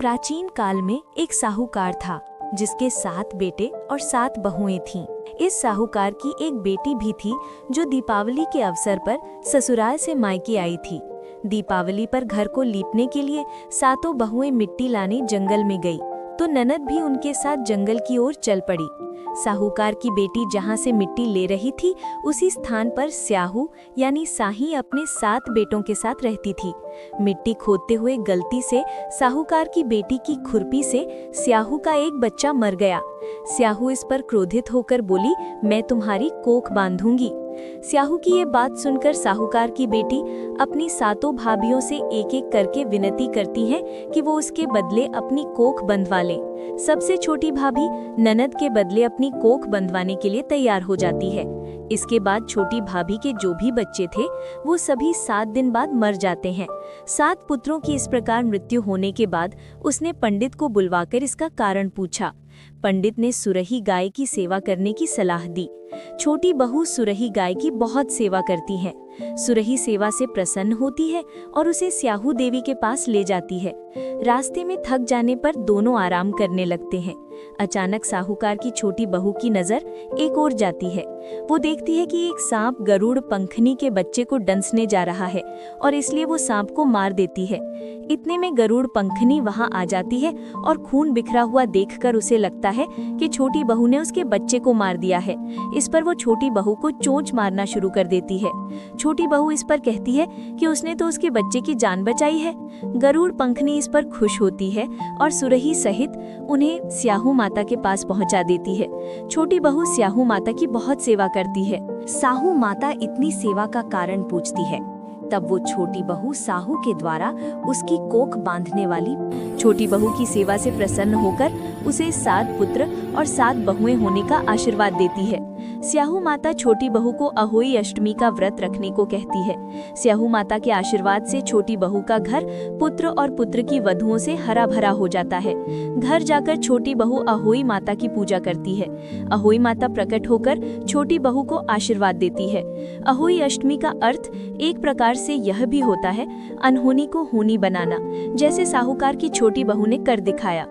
प्राचीन काल में एक साहूकार था जिसके 7 बेटे और 7 बहुएं थीं। इस साहूकार की एक बेटी भी थी जो दीपावली के अवसर पर ससुराल से मायके आई थी। दीपावली पर घर को लीपने के लिए 7 बहुएं मिट्टी लाने जंगल में गई तो ननद भी उनके साथ जंगल की ओर चल पड़ी। साहूकार की बेटी जहां से मिट्टी ले रही थी उसी स्थान पर स्याहू यानी साही अपने 7 बेटों के साथ रहती थी। मिट्टी खोदते हुए गलती से साहूकार की बेटी की खुरपी से स्याहू का एक बच्चा मर गया। स्याहू इस पर क्रोधित होकर बोली, मैं तुम्हारी कोख बांधूंगी। स्याहू की ये बात सुनकर साहूकार की बेटी अपनी 7 भाभियों से एक एक करके विनती करती है कि वो उसके बदले अपनी कोख बंधवा ले। सबसे छोटी भाभी ननद के बदले अपनी कोख बंधवाने के लिए तैयार हो जाती है। इसके बाद छोटी भाभी के जो भी बच्चे थे वो सभी 7 दिन बाद मर जाते हैं। 7 पुत्रों की इस प्रकार मृत्यु होने के बाद उसने पंडित को बुलवाकर इसका कारण पूछा। पंडित ने सुरही गाय की सेवा करने की सलाह दी। छोटी बहू सुरही गाय की बहुत सेवा करती है। सुरही सेवा से प्रसन्न होती है और उसे स्याहू देवी के पास ले जाती है। रास्ते में थक जाने पर दोनों आराम करने लगते हैं। अचानक साहूकार की छोटी बहू की नजर एक ओर जाती है। वो देखती है कि एक सांप गरुड़ पंखनी के बच्चे को डंसने जा रहा है और इसलिए वो सांप को मार देती है। इतने में गरुड़ पंखनी वहां आ जाती है और खून बिखरा हुआ देखकर उसे लगता है कि छोटी बहू ने उसके बच्चे को मार दिया है। इस पर वो छोटी बहू को चोंच मारना शुरू कर देती है। छोटी बहू इस पर कहती है कि उसने तो उसके बच्चे की जान बचाई है। गरुड़ पंखनी इस पर खुश होती है और सुरही सहित उन्हें स्याहू माता के पास पहुंचा देती है। छोटी बहू स्याहू माता की बहुत सेवा करती है। साहू माता इतनी सेवा का कारण पूछती है। तब वो छोटी बहू साहू के द्वारा उसकी कोख बांधने वाली छोटी बहू की सेवा से प्रसन्न होकर उसे 7 पुत्र और 7 बहुएं होने का आशीर्वाद देती है। स्याहू माता छोटी बहू को अहोई अष्टमी का व्रत रखने को कहती है। स्याहू माता के आशीर्वाद से छोटी बहू का घर पुत्र और पुत्र की वधुओं से हरा भरा हो जाता है। घर जाकर छोटी बहू अहोई माता की पूजा करती है। अहोई माता प्रकट होकर छोटी बहू को आशीर्वाद देती है। अहोई अष्टमी का अर्थ एक प्रकार से यह भी होता है अनहोनी को होनी बनाना, जैसे साहूकार की छोटी बहू ने कर दिखाया।